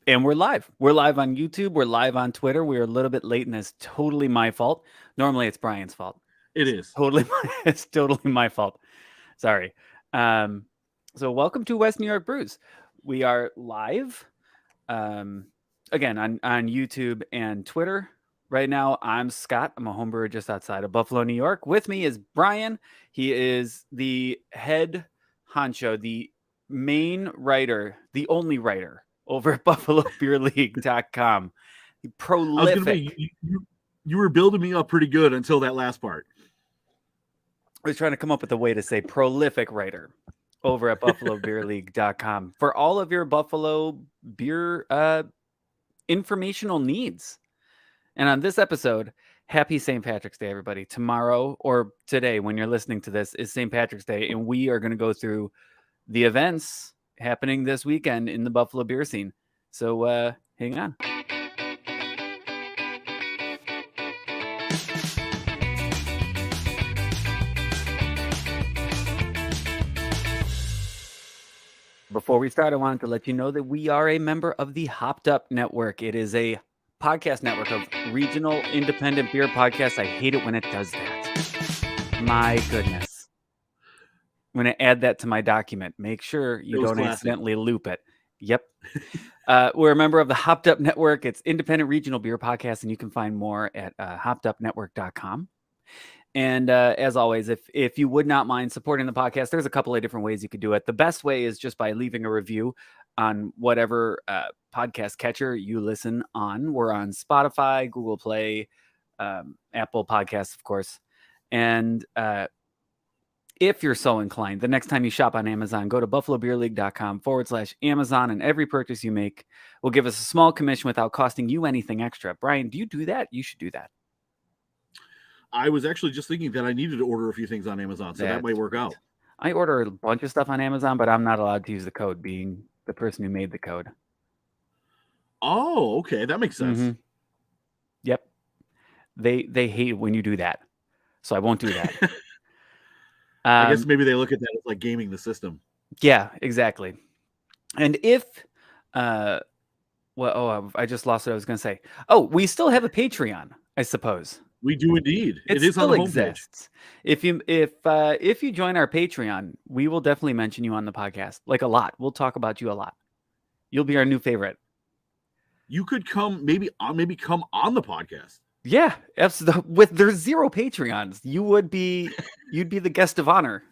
And we're live. We're live on YouTube. We're live on Twitter. We're a little bit late, and it's totally my fault. Normally, it's Brian's fault. It is. It's totally my fault. Sorry. So welcome to West New York Brews. We are live again on YouTube and Twitter. Right now, I'm Scott. I'm a home brewer just outside of Buffalo, New York. With me is Brian. He is the head honcho, the main writer, the only writer over at BuffaloBeerLeague.com. Prolific. You were building me up pretty good until that last part. I was trying to come up with a way to say prolific writer over at BuffaloBeerLeague.com for all of your Buffalo beer informational needs. And on this episode, happy St. Patrick's Day, everybody. Tomorrow or today, when you're listening to this, is St. Patrick's Day, and we are going to go through the events happening this weekend in the Buffalo beer scene. So hang on. Before we start, I wanted to let you know that we are a member of the Hopped Up Network. It is a podcast network of regional independent beer podcasts. I hate it when it does that. My goodness. I'm going to add that to my document. Make sure you don't accidentally loop it. Yep. We're a member of the Hopped Up Network. It's independent regional beer podcast, and you can find more at hoppedupnetwork.com. And as always, if you would not mind supporting the podcast, there's a couple of different ways you could do it. The best way is just by leaving a review on whatever podcast catcher you listen on. We're on Spotify, Google Play, Apple Podcasts, of course. And if you're so inclined, the next time you shop on Amazon, go to buffalobeerleague.com/Amazon, and every purchase you make will give us a small commission without costing you anything extra. Brian, do you do that? You should do that. I was actually just thinking that I needed to order a few things on Amazon, so that might work out. I order a bunch of stuff on Amazon, but I'm not allowed to use the code, being the person who made the code. Oh, okay. That makes sense. Mm-hmm. Yep. They hate when you do that, so I won't do that. I guess maybe they look at that as like gaming the system. Yeah, exactly. And if, I just lost what I was going to say. Oh, we still have a Patreon, I suppose. We do indeed. It is on the homepage. If you join our Patreon, we will definitely mention you on the podcast, like a lot. We'll talk about you a lot. You'll be our new favorite. You could come come on the podcast. Yeah, with there's 0 Patreons, you'd be the guest of honor.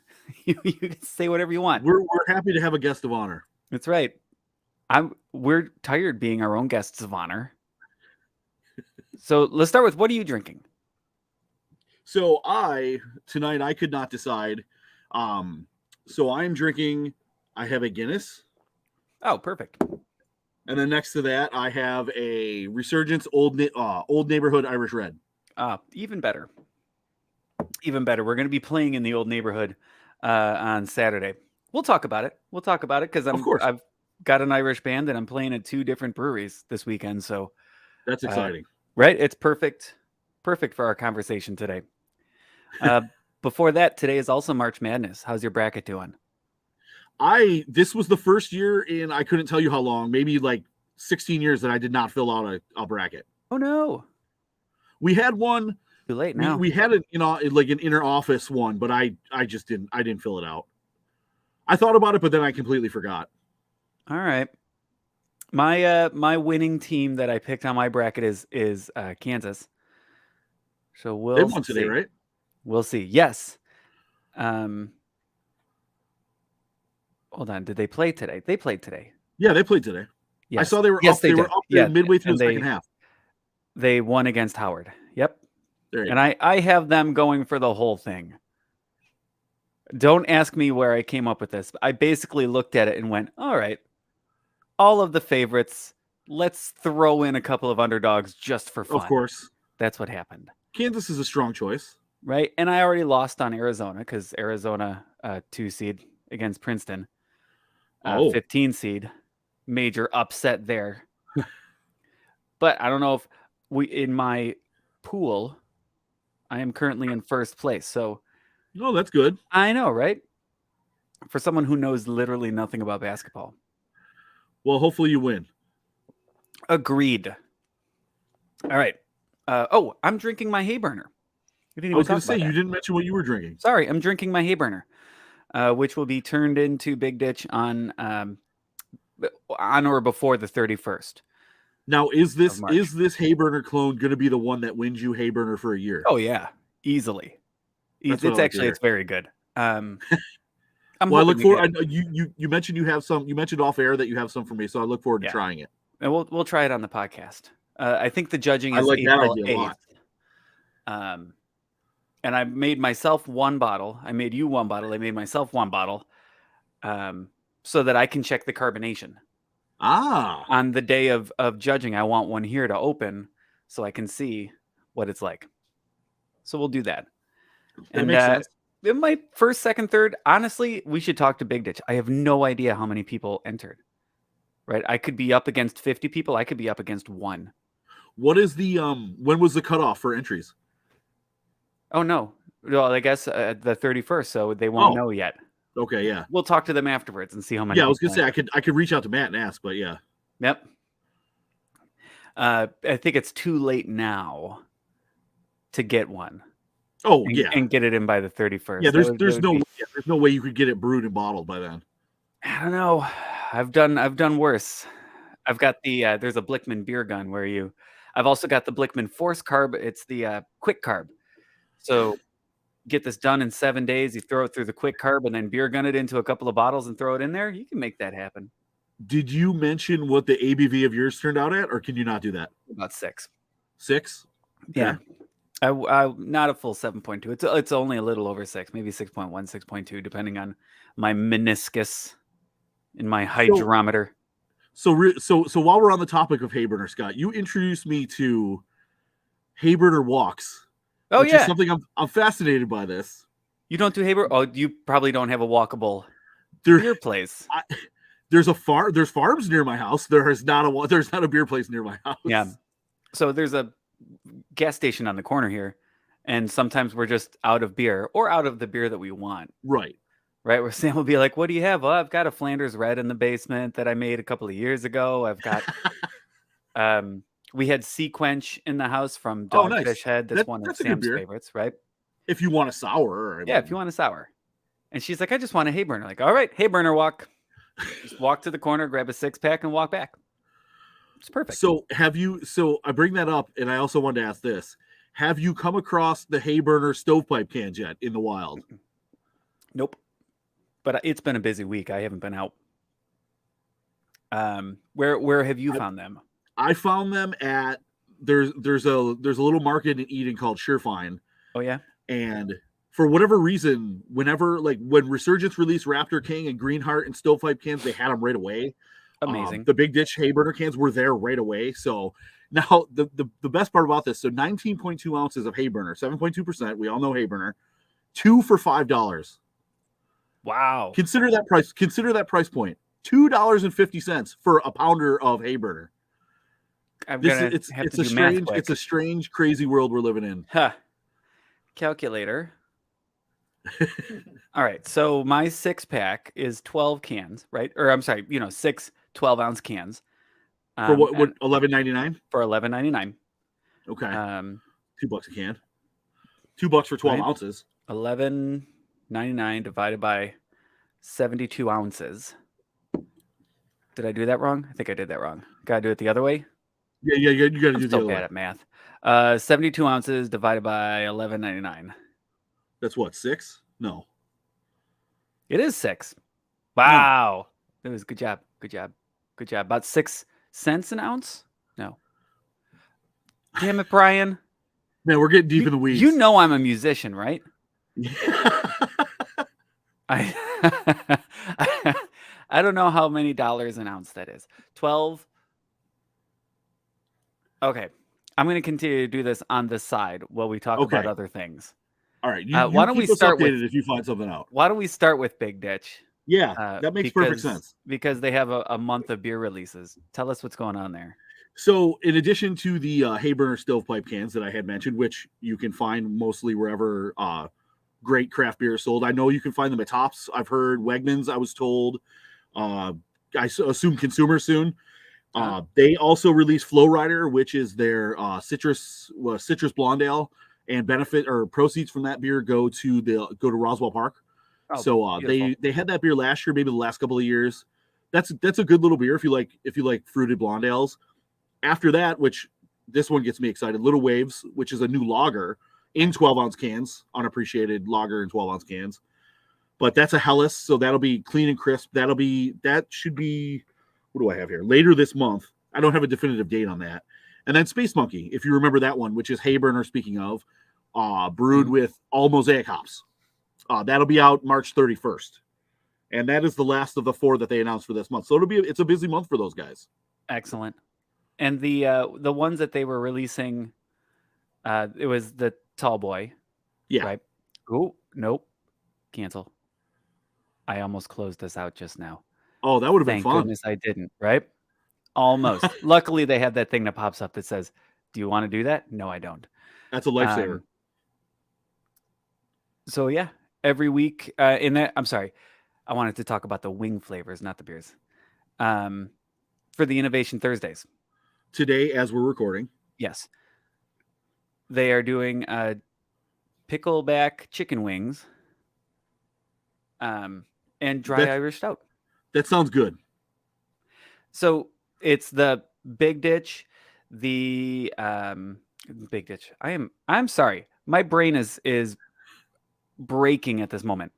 You can say whatever you want. We're happy to have a guest of honor. That's right. We're tired being our own guests of honor. So let's start with, what are you drinking? So tonight I could not decide. So I'm drinking. I have a Guinness. Oh, perfect. And then next to that, I have a Resurgence Old Neighborhood Irish Red. Even better. Even better. We're going to be playing in the Old Neighborhood on Saturday. We'll talk about it. Because I've got an Irish band and I'm playing at 2 different breweries this weekend. So that's exciting, right? It's perfect for our conversation today. Before that, today is also March Madness. How's your bracket doing? This was the first year in, I couldn't tell you how long, maybe like 16 years, that I did not fill out a bracket. Oh no. We had one. Too late now. We had an inner office one, but I didn't fill it out. I thought about it, but then I completely forgot. All right. My winning team that I picked on my bracket is Kansas. So they won today, right? We'll see. Yes. Hold on. Did they play today? They played today. Yeah, they played today. Yes. I saw they were up. They were up there midway through the second half. They won against Howard. Yep. And I have them going for the whole thing. Don't ask me where I came up with this. I basically looked at it and went, all right, all of the favorites, let's throw in a couple of underdogs just for fun. Of course. That's what happened. Kansas is a strong choice. Right? And I already lost on Arizona because Arizona 2 seed against Princeton. 15 seed. Major upset there. But I don't know if in my pool, I am currently in first place. So, oh, that's good. I know, right? For someone who knows literally nothing about basketball. Well, hopefully you win. Agreed. All right. I'm drinking my hay burner. We didn't I even was going talk to say, about you that. didn't mention what you were drinking. Sorry, I'm drinking my hay burner, which will be turned into Big Ditch on or before the 31st Now, of is March. this Hayburner clone going to be the one that wins you Hayburner for a year? Oh yeah, easily. That's what I like to hear. It's very good. I'm Well, I hoping look to forward. I get, know you mentioned you have some. You mentioned off air that you have some for me, so I look forward to yeah, trying it. and we'll try it on the podcast. I think the judging I is like that April idea a 8th. lot. And I made myself one bottle. I made you one bottle. I made myself one bottle, so that I can check the carbonation. Ah, On the day of judging, I want one here to open so I can see what it's like. So we'll do that. that makes sense. In my first, second, third, honestly, we should talk to Big Ditch. I have no idea how many people entered. Right? I could be up against 50 people. I could be up against one. What is the when was the cutoff for entries? Oh no. Well, I guess the 31st, so they won't know yet. Okay, yeah. We'll talk to them afterwards and see how many. Yeah, I was gonna say I could reach out to Matt and ask, but yeah. Yep. I think it's too late now to get one. Oh yeah, and get it in by the 31st. Yeah, there's no way you could get it brewed and bottled by then. I don't know. I've done worse. I've got the there's a Blickman beer gun where I've also got the Blickman Force Carb. It's the quick carb. So get this done in 7 days. You throw it through the quick carb and then beer gun it into a couple of bottles and throw it in there. You can make that happen. Did you mention what the ABV of yours turned out at, or can you not do that? About 6. 6? Okay. Yeah. I not a full 7.2. It's only a little over 6, maybe 6.1, 6.2, depending on my meniscus and my hydrometer. So while we're on the topic of Hayburner, Scott, you introduced me to Hayburner walks. Oh which is something I'm fascinated by. This. You don't do Hayburner? Oh, you probably don't have a walkable beer place. There's farms near my house. There's not a beer place near my house. Yeah. So there's a gas station on the corner here, and sometimes we're just out of beer or out of the beer that we want. Right. Where Sam will be like, "What do you have?" Well, I've got a Flanders Red in the basement that I made a couple of years ago. I've got we had Sea Quench in the house from Dogfish Head. That's one of Sam's favorites, right? If you want a sour. If you want a sour. And she's like, I just want a Hayburner. Like, all right, Hayburner walk. Just walk to the corner, grab a 6-pack, and walk back. It's perfect. So I bring that up, and I also wanted to ask this. Have you come across the Hayburner stovepipe cans yet in the wild? Nope. But it's been a busy week. I haven't been out. Where have you found them? I found them at there's a little market in Eden called Surefine. Oh yeah. And for whatever reason, when Resurgence released Raptor King and Greenheart and stovepipe cans, they had them right away. Amazing. The Big Ditch Hayburner cans were there right away. So now the best part about this, so 19.2 ounces of Hayburner, 7.2%. We all know Hayburner, 2 for $5. Wow. Consider that price point. $2.50 for a pounder of Hayburner. It's a strange, crazy world we're living in. Huh. Calculator. All right. So my 6-pack is 12 cans, right? Or I'm sorry, 6 12-ounce cans. For what $11.99? For $11.99. Okay. $2 a can. $2 for 12 ounces. $11.99 divided by 72 ounces. Did I do that wrong? I think I did that wrong. Gotta do it the other way. Yeah, you gotta do the other way. I'm so bad at math. 72 ounces divided by $11.99. That's what, 6? No. It is 6. Wow. It was good job. About 6 cents an ounce? No. Damn it, Brian. Man, we're getting deep in the weeds. You know I'm a musician, right? I don't know how many dollars an ounce that is. 12. Okay. I'm going to continue to do this on the side while we talk about other things. All right. Why don't we start with if you find something out? Why don't we start with Big Ditch? Yeah, that makes perfect sense. Because they have a month of beer releases. Tell us what's going on there. So, in addition to the Hayburner stovepipe cans that I had mentioned, which you can find mostly wherever great craft beer is sold, I know you can find them at Tops. I've heard Wegmans. I was told. I assume Consumer soon. They also released Flow Rider, which is their citrus blonde ale, and benefit or proceeds from that beer go to Roswell Park. Oh, So beautiful. they had that beer last year, maybe the last couple of years. That's a good little beer if you like fruited blonde ales. After that, which this one gets me excited, Little Waves, which is a new lager in 12-ounce cans, unappreciated lager in 12-ounce cans. But that's a Helles, so that'll be clean and crisp. That should be, what do I have here? Later this month. I don't have a definitive date on that. And then Space Monkey, if you remember that one, which is Hayburner, speaking of, brewed with all Mosaic hops. That'll be out March 31st. And that is the last of the 4 that they announced for this month. So it's a busy month for those guys. Excellent. And the ones that they were releasing, it was the Tall Boy. Yeah. Right. Oh, nope. Cancel. I almost closed this out just now. Oh, that would have been fun. Thank goodness I didn't, right? Almost. Luckily, they have that thing that pops up that says, do you want to do that? No, I don't. That's a lifesaver. So, yeah, every week in that, I'm sorry, I wanted to talk about the wing flavors, not the beers, for the Innovation Thursdays. Today, as we're recording. Yes. They are doing pickleback chicken wings and dry Irish stout. That sounds good. So it's the Big Ditch, the Big Ditch. I'm sorry. My brain is breaking at this moment.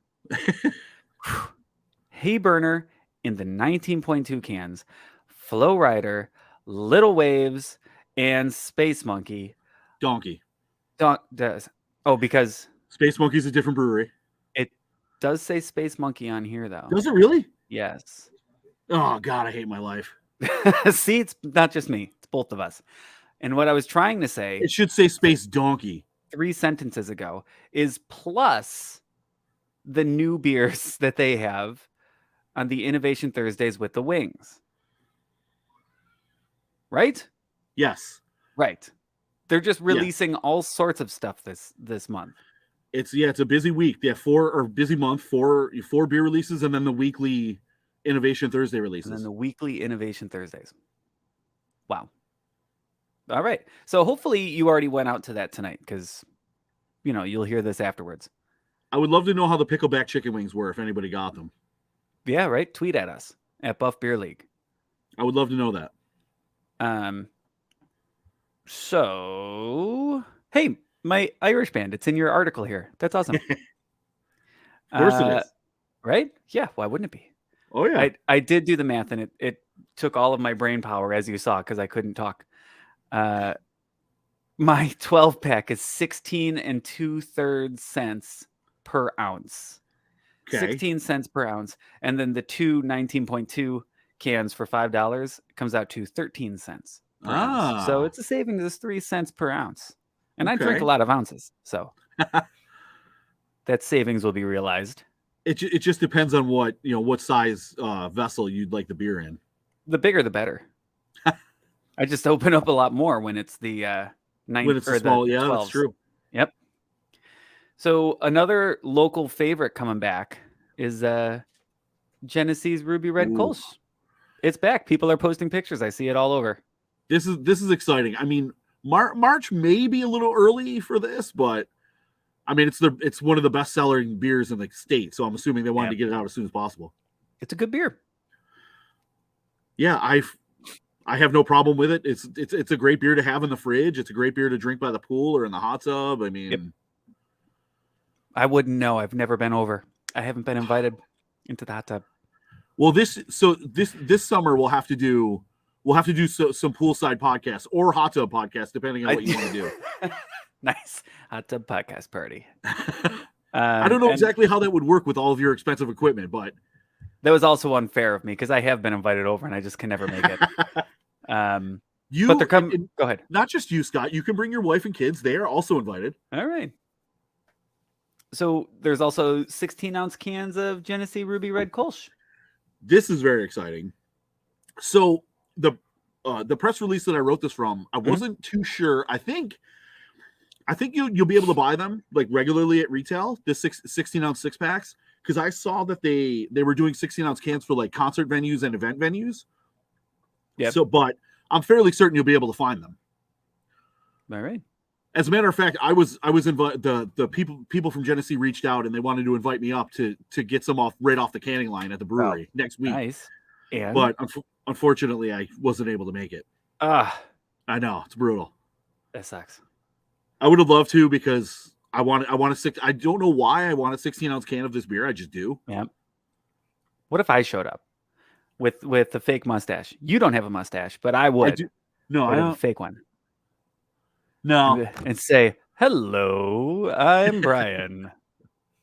Hayburner in the 19.2 cans, Flow Rider, Little Waves, and Space Monkey. Donkey. Because Space Monkey's a different brewery. It does say Space Monkey on here, though. Does it really? Yes. Oh, God, I hate my life. See, it's not just me. It's both of us. And what I was trying to say... It should say Space Donkey. 3 sentences ago is plus the new beers that they have on the Innovation Thursdays with the wings. Right? Yes. Right. They're just releasing all sorts of stuff this month. It's a busy week. Yeah, busy month, four beer releases, and then the weekly Innovation Thursday releases. And then the weekly Innovation Thursdays. Wow. All right. So hopefully you already went out to that tonight because, you'll hear this afterwards. I would love to know how the pickleback chicken wings were if anybody got them. Yeah, right. Tweet at us at Buff Beer League. I would love to know that. So, hey, my Irish band, it's in your article here. That's awesome. Of course it is. Right? Yeah, why wouldn't it be? Oh, yeah. I did do the math, and it took all of my brain power, as you saw, because I couldn't talk. My 12-pack is 16 2/3 cents per ounce. Okay. 16 cents per ounce. And then the 2 19.2 cans for $5 comes out to 13 cents per ounce. So it's a savings of 3 cents per ounce. And I drink a lot of ounces, so that savings will be realized. It just depends on what size vessel you'd like the beer in. The bigger, the better. I just open up a lot more when it's the 9 when it's or small. the Yeah, 12s. that's true. Yep. So another local favorite coming back is Genesee's Ruby Red Kolsch. It's back. People are posting pictures. I see it all over. This is exciting. I mean, March may be a little early for this, but I mean it's one of the best selling beers in the state, so I'm assuming they wanted to get it out as soon as possible. It's a good beer. Yeah, I have no problem with it. It's a great beer to have in the fridge. It's a great beer to drink by the pool or in the hot tub. I mean, I wouldn't know. I've never been over. I haven't been invited into the hot tub. Well, this summer we'll have to do some poolside podcasts or hot tub podcasts, depending on what you want to do. Nice hot tub podcast party. I don't know exactly how that would work with all of your expensive equipment, but that was also unfair of me because I have been invited over and I just can never make it. But they're coming. Go ahead. Not just you, Scott. You can bring your wife and kids. They are also invited. All right. So there's also 16-ounce cans of Genesee Ruby Red Kolsch. This is very exciting. So the press release that I wrote this from, I wasn't too sure. I think you'll be able to buy them like regularly at retail. This 16-ounce 6-packs, because I saw that they were doing 16-ounce cans for like concert venues and event venues. Yep. So, but I'm fairly certain you'll be able to find them. All right. As a matter of fact, I was invited. The people from Genesee reached out and they wanted to invite me up to get some right off the canning line at the brewery next week. Nice. And But unfortunately, I wasn't able to make it. I know, it's brutal. That sucks. I would have loved to, because I want a six. I don't know why I want a 16-ounce can of this beer. I just do. Yeah. What if I showed up with the fake mustache? You don't have a mustache, but I would. No, I I have don't. a fake one. No. And say, "Hello, I'm Brian,"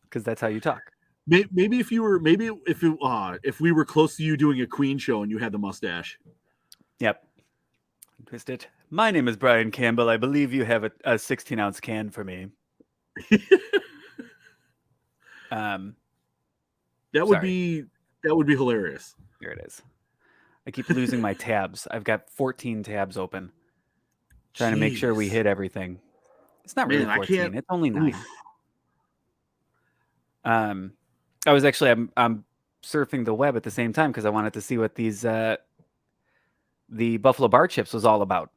because that's how you talk. Maybe if we were close to you doing a Queen show and you had the mustache. Yep. Twist it. My name is Brian Campbell. I believe you have a 16-ounce can for me. That would be hilarious. Here it is. I keep losing my tabs. I've got 14 tabs open, trying to make sure we hit everything. It's not really 14. It's only 9. Oof. I was actually I'm surfing the web at the same time because I wanted to see what these the Buffalo Bar Chips was all about.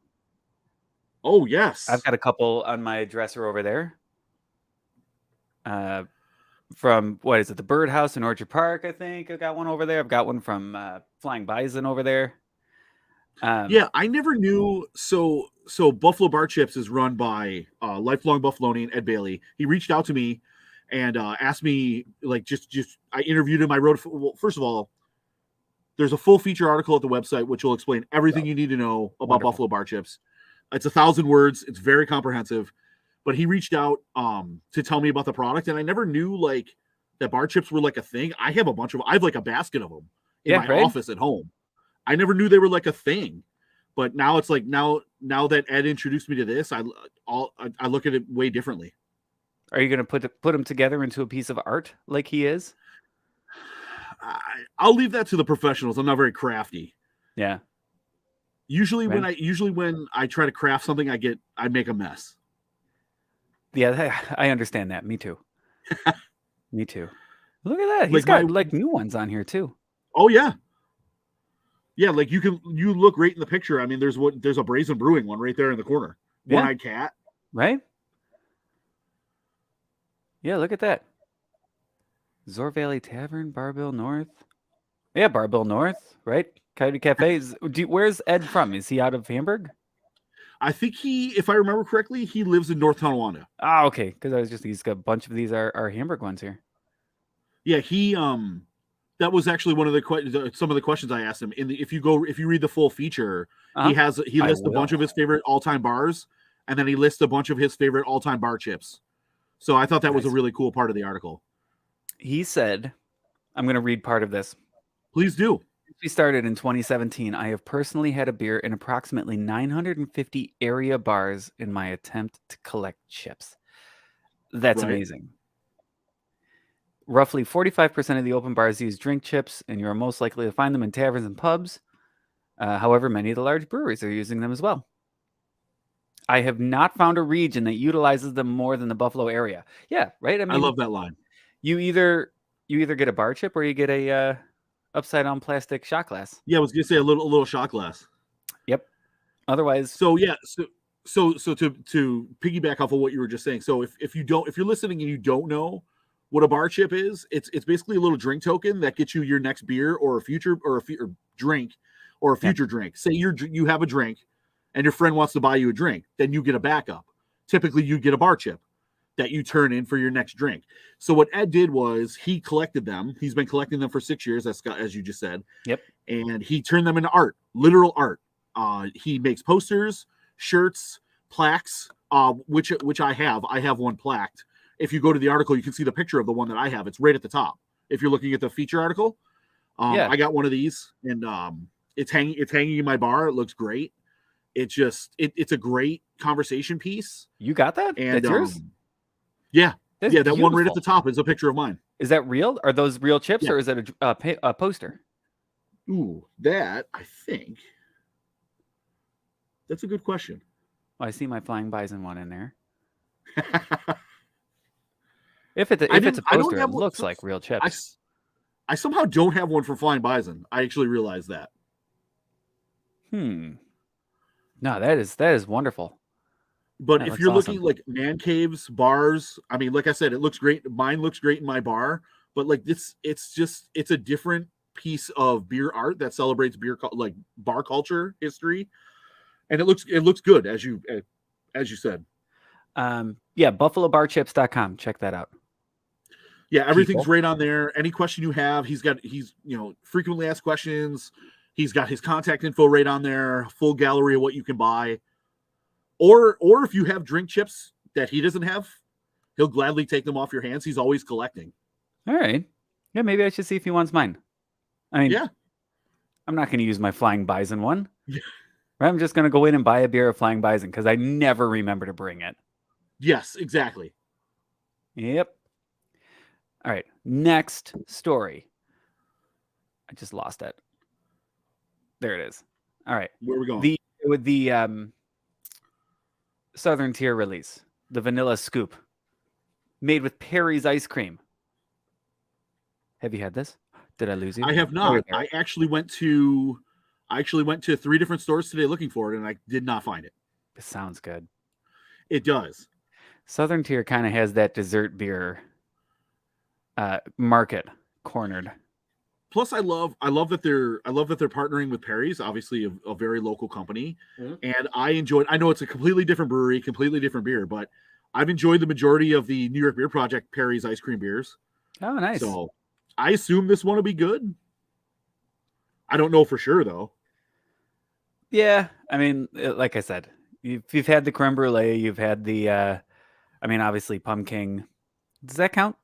Oh yes, I've got a couple on my dresser over there. From what is it, the Birdhouse in Orchard Park? I think I've got one over there. I've got one from Flying Bison over there. Yeah, I never knew. So Buffalo Bar Chips is run by lifelong Buffalonian Ed Bailey. He reached out to me and asked me, like, just I interviewed him. I wrote, well, first of all, there's a full feature article at the website which will explain everything you need to know about Buffalo Bar Chips. It's 1,000 words. It's very comprehensive. But he reached out to tell me about the product, and I never knew like that bar chips were like a thing. I have like a basket of them in my office at home. I never knew they were like a thing. But now it's like now that Ed introduced me to this, I look at it way differently. Are you going to put them together into a piece of art like he is? I'll leave that to the professionals. I'm not very crafty. Yeah. Usually when I try to craft something, I make a mess. Yeah, I understand that. Me too. Me too. Look at that. He's got like new ones on here too. Oh yeah. Yeah, like you look right in the picture. I mean, there's a Brazen Brewing one right there in the corner. One-eyed cat. Right? Yeah, look at that. Zor Valley Tavern, Barbell North. Yeah, Barbell North, right? Coyote Cafe. Where's Ed from? Is he out of Hamburg? I think if I remember correctly, he lives in North Tonawanda. Ah, okay. Because he's got a bunch of these are Hamburg ones here. Yeah, that was actually one of some of the questions I asked him. If you read the full feature, he lists a bunch of his favorite all-time bars, and then he lists a bunch of his favorite all-time bar chips. So I thought that was a really cool part of the article. He said, I'm going to read part of this. Please do. We started in 2017. I have personally had a beer in approximately 950 area bars in my attempt to collect chips. That's amazing. Roughly 45% of the open bars use drink chips, and you're most likely to find them in taverns and pubs. However, many of the large breweries are using them as well. I have not found a region that utilizes them more than the Buffalo area. Yeah, right? I mean, I love that line. You either get a bar chip or you get a upside down plastic shot glass. Yeah, I was gonna say a little shot glass. Yep. Otherwise, so to piggyback off of what you were just saying. So if you're listening and you don't know what a bar chip is, it's basically a little drink token that gets you your next beer or a future drink. Say you have a drink and your friend wants to buy you a drink, then you get a backup. Typically you get a bar chip that you turn in for your next drink. So what Ed did was he collected them. He's been collecting them for 6 years, as you just said. Yep. And he turned them into art, literal art. He makes posters, shirts, plaques, which I have. I have one plaqued. If you go to the article, you can see the picture of the one that I have. It's right at the top. If you're looking at the feature article, I got one of these, and it's hanging in my bar. It looks great. It's a great conversation piece. You got that? And that's yours? Yeah. That's that beautiful. One right at the top is a picture of mine. Is that real? Are those real chips or is it a poster? Ooh, that, I think. That's a good question. Oh, I see my Flying Bison one in there. If it's a poster, it looks like real chips. I somehow don't have one for Flying Bison. I actually realized that. No, that is wonderful. But That if looks you're awesome. looking like man caves, bars, I mean, like I said, it looks great. Mine looks great in my bar, but like it's a different piece of beer art that celebrates like bar culture history, and it looks good as you said. Yeah, buffalobarchips.com. Check that out. Yeah, everything's People. right on there. Any question you have, he's frequently asked questions. He's got his contact info right on there, full gallery of what you can buy. Or if you have drink chips that he doesn't have, he'll gladly take them off your hands. He's always collecting. All right. Yeah, maybe I should see if he wants mine. I mean, Yeah. I'm not going to use my Flying Bison one. I'm just going to go in and buy a beer of Flying Bison because I never remember to bring it. Yes, exactly. Yep. All right. Next story. I just lost it. There it is. All right. Where are we going? With the Southern Tier release, the Vanilla Scoop, made with Perry's ice cream. Have you had this? Did I lose you? I have not. I actually went to 3 different stores today looking for it, and I did not find it. It sounds good. It does. Southern Tier kind of has that dessert beer market cornered. Plus, I love that they're partnering with Perry's, obviously a very local company, and I know it's a completely different brewery, completely different beer, but I've enjoyed the majority of the New York Beer Project Perry's ice cream beers. Oh, nice. So I assume this one will be good. I don't know for sure though. Yeah, I mean, like I said, you've had the creme brulee, you've had the, I mean, obviously pumpkin. Does that count?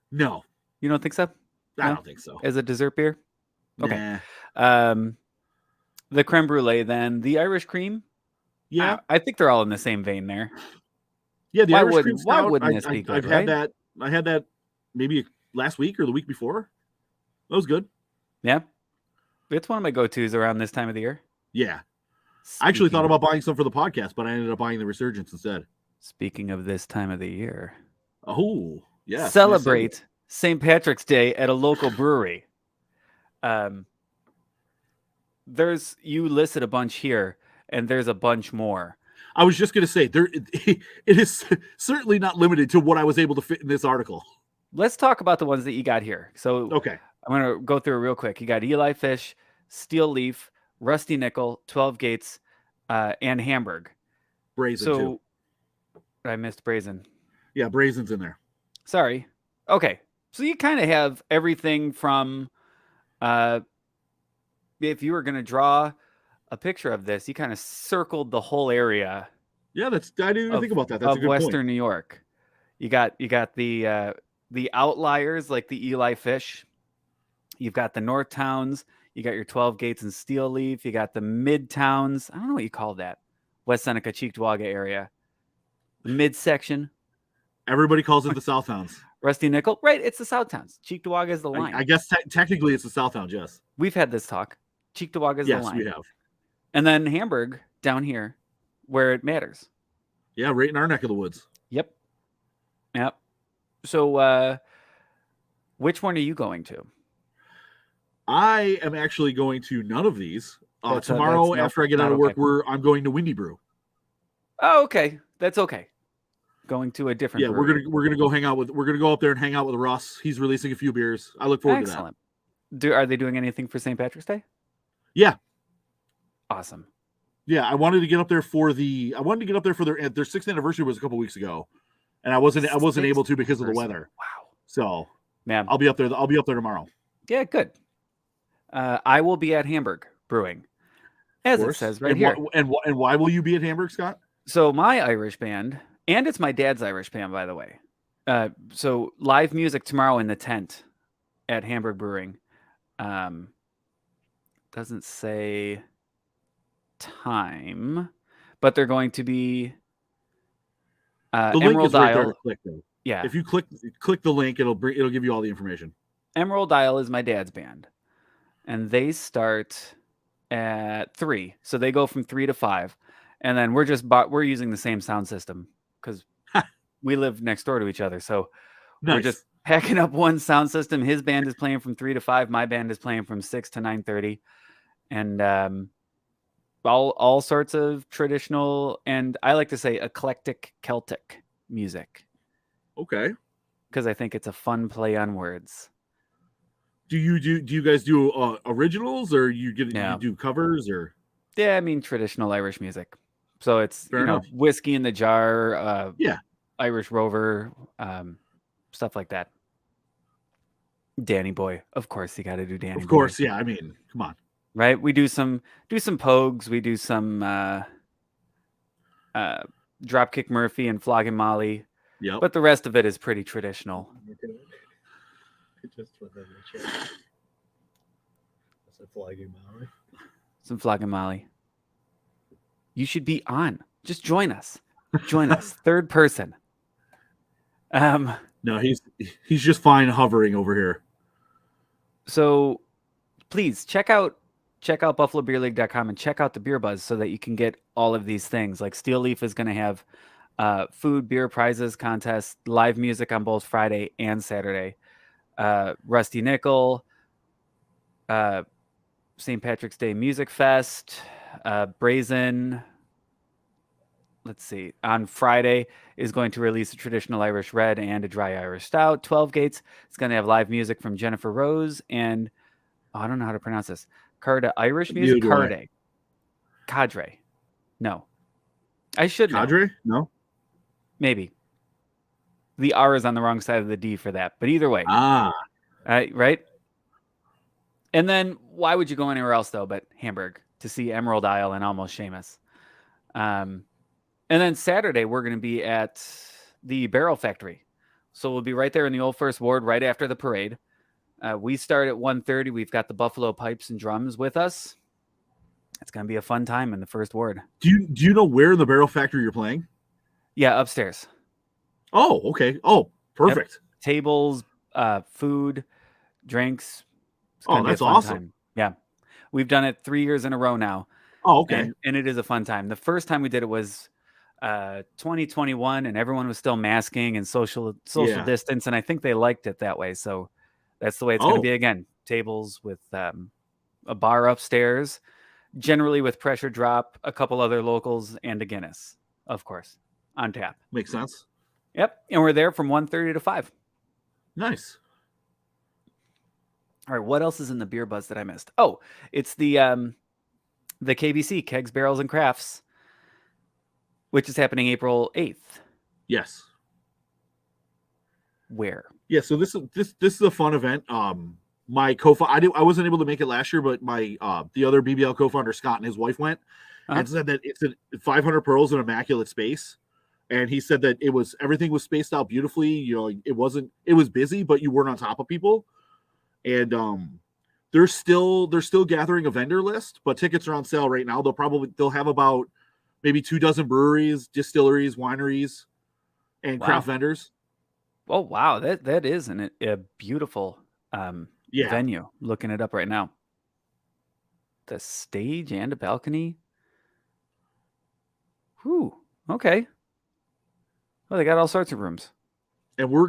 No, you don't think so? I don't think so. As a dessert beer? Okay. Nah. The creme brulee, then the Irish cream. Yeah, I think they're all in the same vein there. Yeah, the Irish cream stout. Why wouldn't this be good? I've had that. I had that maybe last week or the week before. That was good. Yeah, it's one of my go-tos around this time of the year. Yeah, I actually thought about buying some for the podcast, but I ended up buying the Resurgence instead. Speaking of this time of the year, yeah, celebrate St. Patrick's Day at a local brewery. You listed a bunch here, and there's a bunch more. I was just going to say, it is certainly not limited to what I was able to fit in this article. Let's talk about the ones that you got here. So, okay, I'm going to go through it real quick. You got Eli Fish, Steel Leaf, Rusty Nickel, 12 Gates, and Hamburg. Brazen, too. I missed Brazen. Yeah, Brazen's in there. Sorry. Okay. So you kind of have everything from, if you were going to draw a picture of this, you kind of circled the whole area. Yeah, I didn't even think about that. That's a good Western point. New York. You got the outliers like the Eli Fish. You've got the North Towns. You got your 12 Gates and Steel Leaf. You got the Mid Towns. I don't know what you call that. West Seneca, Cheektowaga area. The midsection. Everybody calls it the South Towns. Rusty Nickel. Right, it's the South Towns. Cheektowaga is the line. I guess technically it's the South Towns, yes. We've had this talk. Cheektowaga is the line. Yes, we have. And then Hamburg down here where it matters. Yeah, right in our neck of the woods. Yep. So which one are you going to? I am actually going to none of these. Tomorrow after I get out of work, I'm going to Windy Brew. Oh, okay. That's okay. Going to a different brewery. we're gonna go hang out with go up there and hang out with Russ. He's releasing a few beers. I look forward to that. Are they doing anything for St. Patrick's Day? Yeah. Awesome. Yeah, I wanted to get up there for their 6th anniversary was a couple weeks ago, and I wasn't able to because of the weather. Wow. So, man, I'll be up there tomorrow. Yeah, good. I will be at Hamburg Brewing, as it says right here. And why will you be at Hamburg, Scott? So my Irish band, and it's my dad's Irish band, by the way. So live music tomorrow in the tent at Hamburg Brewing. Doesn't say time, but they're going to be the link Emerald is right there Isle. to click, though. Yeah, if you click the link, it'll give you all the information. Emerald Isle is my dad's band, and they start at 3, so they go from 3 to 5, and then we're using the same sound system because we live next door to each other, so we're just packing up one sound system. His band is playing from 3 to 5. My band is playing from 6 to 9:30, and all sorts of traditional, and I like to say eclectic Celtic music Okay. because I think it's a fun play on words. Do you guys do originals, or you Yeah. do covers, or Yeah, I mean traditional Irish music. So it's, fair enough? whiskey in the jar, Yeah, Irish Rover, stuff like that. Danny Boy, of course, you got to do Danny of Boy, course. Yeah, I mean, come on. right? We do some Pogues, we do some uh, Dropkick Murphy and Flogging Molly, Yep. but the rest of it is pretty traditional. Just within the chat. That's a flagging Molly. Some Flogging Molly. You should be on. Just join us. Join us. Third person. No, he's just fine hovering over here. So please check out buffalobeerleague.com and check out the Beer Buzz so that you can get all of these things. Like Steel Leaf is going to have food, beer, prizes, contests, live music on both Friday and Saturday. Rusty Nickel, St. Patrick's Day Music Fest, Brazen. Let's see. On Friday is going to release a traditional Irish red and a dry Irish stout. 12 Gates. It's going to have live music from Jennifer Rose and I don't know how to pronounce this. Carda Irish music. Neither do I. Cadre. No. I should know. Cadre? No. Maybe. The R is on the wrong side of the D for that. But either way. Ah, Right? And then why would you go anywhere else though but Hamburg to see Emerald Isle and Almost Seamus? And then Saturday, we're going to be at the Barrel Factory. So we'll be right there in the Old First Ward right after the parade. We start at 1:30. We've got the Buffalo Pipes and Drums with us. It's going to be a fun time in the First Ward. do you know where in the Barrel Factory you're playing? Yeah, upstairs. Oh, okay. Oh, perfect. Tables, food, drinks. It's Oh, gonna be a that's fun awesome. time. Yeah. We've done it 3 years in a row now. Oh, okay. And it is a fun time. The first time we did it was 2021 and everyone was still masking and social Yeah. distance, and I think they liked it that way. So that's the way it's going to Oh. be again. Tables with a bar upstairs, generally with Pressure Drop, a couple other locals, and a Guinness, of course, on tap. Makes sense. Yep, and we're there from 1:30 to 5. Nice. All right, what else is in the Beer Buzz that I missed? Oh, it's the KBC, Kegs, Barrels, and Crafts, which is happening April 8th. Yes. Where? Yeah, so this is a fun event. My co-founder, I wasn't able to make it last year, but my the other BBL co-founder Scott and his wife went and said that it's 500 pearls in immaculate space, and he said that everything was spaced out beautifully. It was busy, but you weren't on top of people, and they're still gathering a vendor list, but tickets are on sale right now. They'll have about maybe 24 breweries, distilleries, wineries, and craft vendors. Oh wow, that is a beautiful venue. Looking it up right now. The stage and a balcony. Whew. Okay. Well, they got all sorts of rooms. And we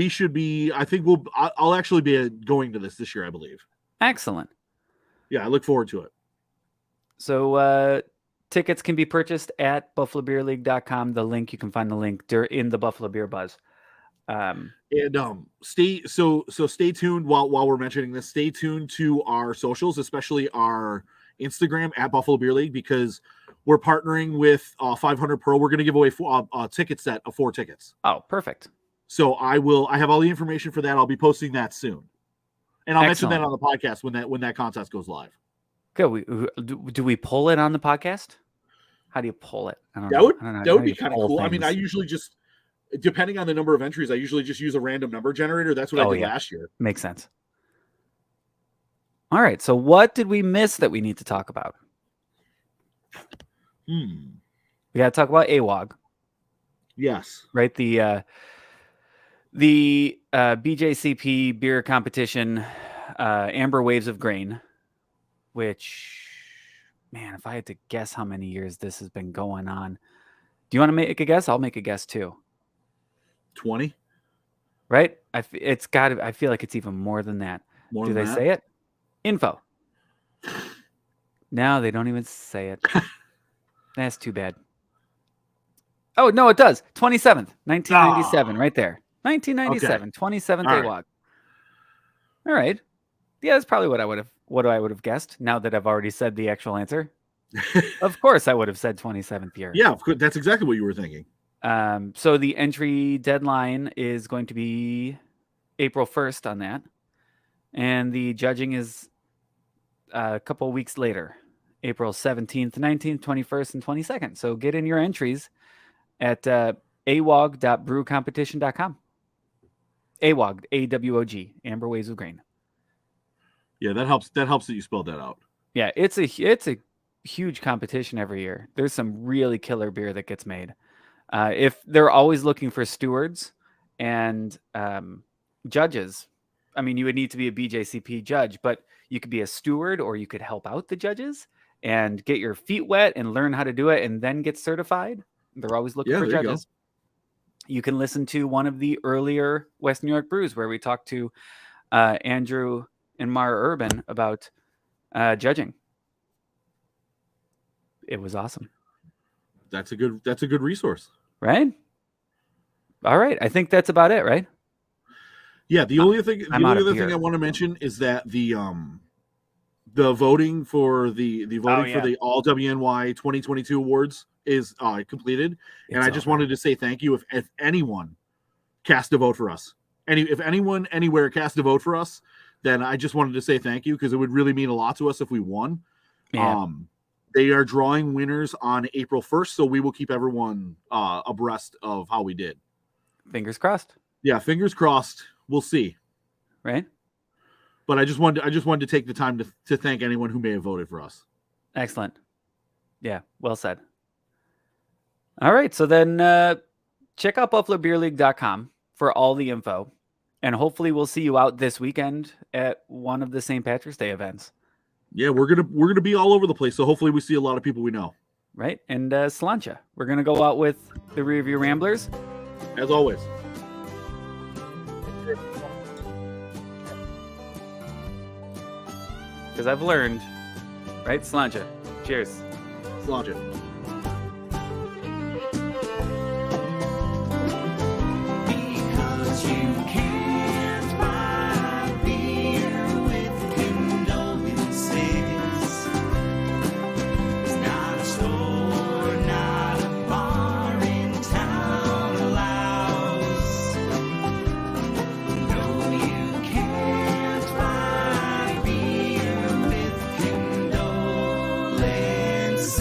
should be. I think I'll actually be going to this year, I believe. Excellent. Yeah, I look forward to it. So tickets can be purchased at buffalobeerleague.com. You can find the link in the Buffalo Beer Buzz. Stay tuned while we're mentioning this. Stay tuned to our socials, especially our Instagram at Buffalo Beer League, because we're partnering with 500 Pro. We're going to give away a ticket set of 4 tickets. Oh, perfect. So I have all the information for that. I'll be posting that soon, and I'll mention that on the podcast when that contest goes live. Good. Do we pull it on the podcast? How do you pull it? I don't know. That would be kind of cool. Things. I mean, I usually just, depending on the number of entries, I usually just use a random number generator. That's what I did last year. Makes sense. All right. So what did we miss that we need to talk about? We got to talk about AWOG. Yes. Right. The BJCP beer competition, Amber Waves of Grain, which, man, if I had to guess how many years this has been going on, do you want to make a guess? I'll make a guess too. 20. Right? I feel like it's even more than that. Do they say it? Info. No, they don't even say it. That's too bad. Oh, no, it does. 27th, 1997, right there. 1997, 27th All right. AWOG. All right. Yeah, that's probably what I would have guessed now that I've already said the actual answer. Of course I would have said 27th year. Yeah, of course, that's exactly what you were thinking. So the entry deadline is going to be April 1st on that. And the judging is a couple of weeks later, April 17th, 19th, 21st, and 22nd. So get in your entries at awog.brewcompetition.com. AWOG, A-W-O-G, Amber Waves of Grain. Yeah, that helps. That helps that you spelled that out. Yeah, it's a huge competition every year. There's some really killer beer that gets made. If they're always looking for stewards and judges, I mean, you would need to be a BJCP judge, but you could be a steward or you could help out the judges and get your feet wet and learn how to do it and then get certified. They're always looking for there you judges. You can listen to one of the earlier West New York brews where we talked to Andrew and Mara Urban about judging. It was awesome. That's a good resource. Right? All right. I think that's about it, right? Yeah, the only thing beer. I want to mention is that the voting for the All WNY 2022 awards is completed, and I just wanted to say thank you if anyone cast a vote for us. If anyone anywhere cast a vote for us, then I just wanted to say thank you because it would really mean a lot to us if we won. Yeah. They are drawing winners on April 1st, so we will keep everyone abreast of how we did. Fingers crossed. Yeah, fingers crossed. We'll see. Right? But I just wanted to take the time to thank anyone who may have voted for us. Excellent. Yeah, well said. All right, so then check out BuffaloBeerLeague.com for all the info, and hopefully we'll see you out this weekend at one of the St. Patrick's Day events. Yeah, we're gonna be all over the place, so hopefully we see a lot of people we know. Right, and Sláinte. We're gonna go out with the Rearview Ramblers, as always. Because I've learned, right? Sláinte. Cheers. Sláinte. Because you can't buy beer with condolences. It's not a store, not a bar in town allows. No, you can't buy beer with condolences.